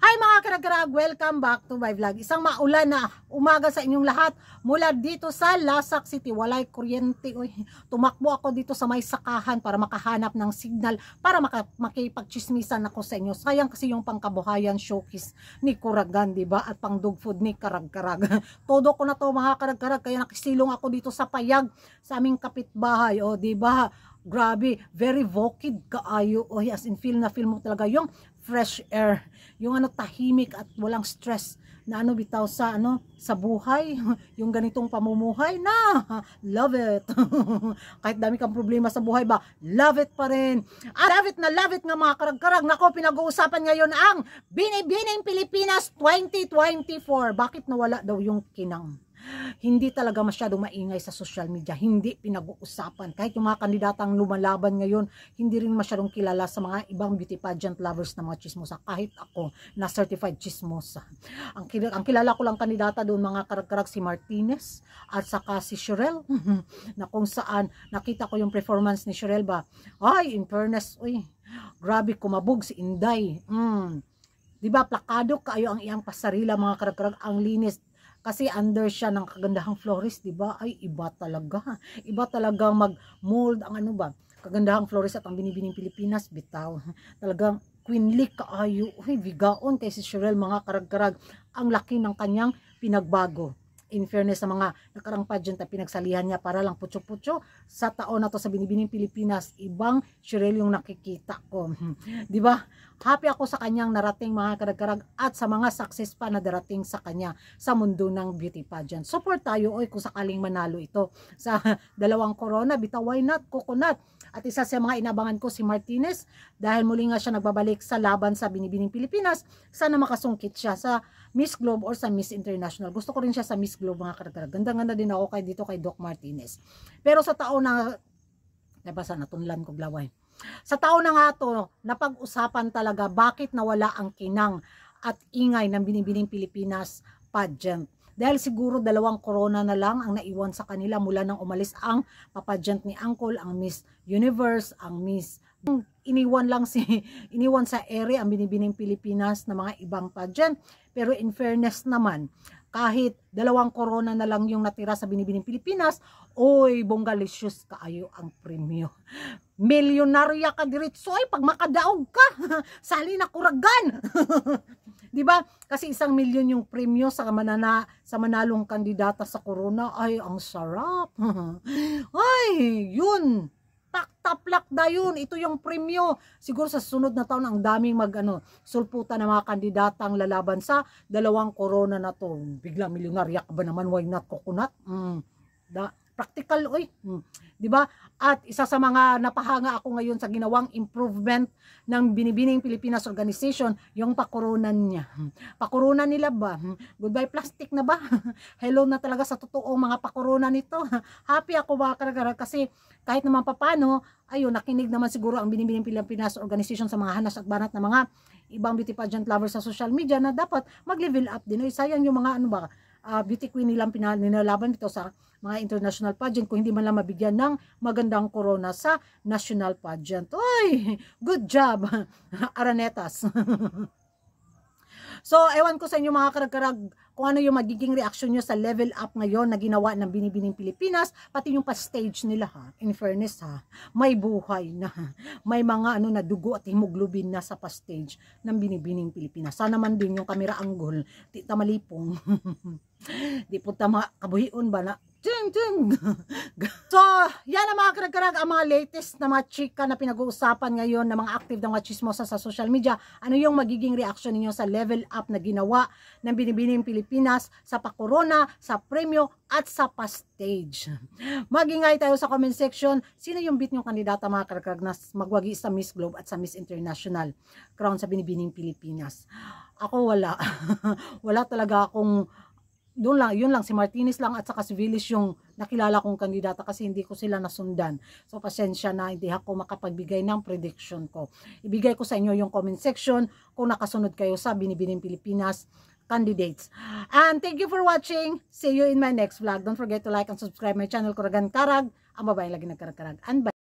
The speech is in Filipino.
Hi mga karag-karag! Welcome back to my vlog. Isang maulan na umaga sa inyong lahat mula dito sa Lasak City. Walay kuryente. Tumakbo ako dito sa may sakahan para makahanap ng signal para makipagchismisan ako sa inyo. Sayang kasi yung pangkabuhayan showcase ni Kuragan, diba? At pang dog food ni Karag-karag. Todo ko na to mga karag-karag, kaya nakisilong ako dito sa payag sa aming kapitbahay. O diba? Grabe, very vokid kaayo. As in feel mo talaga yung fresh air, yung tahimik at walang stress na bitaw sa sa buhay, yung ganitong pamumuhay na love it. Kahit dami kang problema sa buhay ba, love it pa rin. At love it nga mga karag-karag. Nako, pinag-uusapan ngayon ang Binibining Pilipinas 2024. Bakit nawala daw yung kinang? Hindi talaga masyadong maingay sa social media, hindi pinag-uusapan. Kahit yung mga kandidatang lumalaban ngayon, hindi rin masyadong kilala sa mga ibang beauty pageant lovers na mga chismosa. Kahit ako na certified chismosa. Ang kilala ko lang kandidata doon mga karag-karag si Martinez at saka si Cherelle. Na kung saan nakita ko yung performance ni Cherelle ba, ay in fairness, grabe kumabog si Inday. Diba plakado kayo ang iyang pasarila mga karag-karag, ang linis. Kasi under siya ng kagandahang florist, diba? Ay, iba talaga. Iba talagang mag-mold ang kagandahang florist at ang Binibining Pilipinas, bitaw. Talagang queenly kaayo. Bigaon kay si Cherelle mga karag-karag. Ang laki ng kanyang pinagbago. In fairness sa mga nakarang pageant na pinagsalihan niya para lang putyo-putyo, sa taon na to sa Binibining Pilipinas, ibang Cherelle yung nakikita ko. Diba? Happy ako sa kanyang narating mga karag-karag at sa mga success pa na darating sa kanya sa mundo ng beauty pageant. Support tayo kung sakaling manalo ito sa dalawang corona, bitaw why not, coconut. At isa sa mga inabangan ko si Martinez dahil muli nga siya nagbabalik sa laban sa Binibining Pilipinas. Sana makasungkit siya sa Miss Globe or sa Miss International. Gusto ko rin siya sa Miss Globe mga karag-karag. Ganda-ganda din ako kay Doc Martinez. Pero sa taon na nabasa natunlan ko glaway. Sa taon na nga to, napag-usapan talaga bakit nawala ang kinang at ingay ng Binibining Pilipinas pageant. Dahil siguro dalawang corona na lang ang naiwan sa kanila mula nang umalis ang papageant ni Uncle, ang Miss Universe, ang Miss. Iniwan sa ere ang Binibining Pilipinas na mga ibang pageant. Pero in fairness naman, kahit dalawang corona na lang yung natira sa Binibining Pilipinas, bonggalicious kaayo ang premyo. Milyonarya ka diretso pag makadaog ka. Sali na Kuragan. Diba? Kasi 1 milyon yung premyo sa manalong kandidata sa corona. Ay, ang sarap. Ay, yun. Taplak na yun. Ito yung premyo. Siguro sa sunod na taon ang daming sulputan ng mga kandidatang lalaban sa dalawang corona na to. Bigla milyonarya ka ba naman? Why not coconut? Practical, diba? At isa sa mga napahanga ako ngayon sa ginawang improvement ng Binibining Pilipinas Organization, yung pakurunan niya. Pakurunan nila ba? Goodbye plastic na ba? Hello na talaga sa totoong mga pakurunan nito. Happy ako mga karag-karag kasi kahit naman papano, nakinig naman siguro ang Binibining Pilipinas Organization sa mga hanas at banat na mga ibang beauty pageant lovers sa social media na dapat mag-level up din. Sayang yung mga beauty queen nilang pinalaban dito sa mga international pageant kung hindi man lang mabigyan ng magandang corona sa national pageant. Good job, Aranetas. So, ewan ko sa inyo mga karag-karag kung ano yung magiging reaction nyo sa level up ngayon na ginawa ng Binibining Pilipinas, pati yung pa-stage nila in fairness may buhay na, may mga na dugo at hemoglobin na sa pa-stage ng Binibining Pilipinas. Sana man din yung camera angle, di ta malipong, di po tama kabuhion ba na, So, yan ang mga karag-karag, ang mga latest na mga chika na pinag-uusapan ngayon ng mga active na mga chismosa sa social media. Ano yung magiging reaction ninyo sa level up na ginawa ng Binibining Pilipinas sa pakorona, sa premyo at sa pa-stage? Magingay tayo sa comment section. Sino yung beat yung kandidata mga karag-karag na magwagi sa Miss Globe at sa Miss International crown sa Binibining Pilipinas? Ako wala. Wala talaga akong yun lang, si Martinez lang at saka si Villis yung nakilala kong kandidata kasi hindi ko sila nasundan. So, pasensya na, hindi ako makapagbigay ng prediction ko. Ibigay ko sa inyo yung comment section kung nakasunod kayo sa Binibining Pilipinas candidates. And thank you for watching. See you in my next vlog. Don't forget to like and subscribe my channel, Kuragan Karag. Ang babae lagi nagkarag-karag. And bye.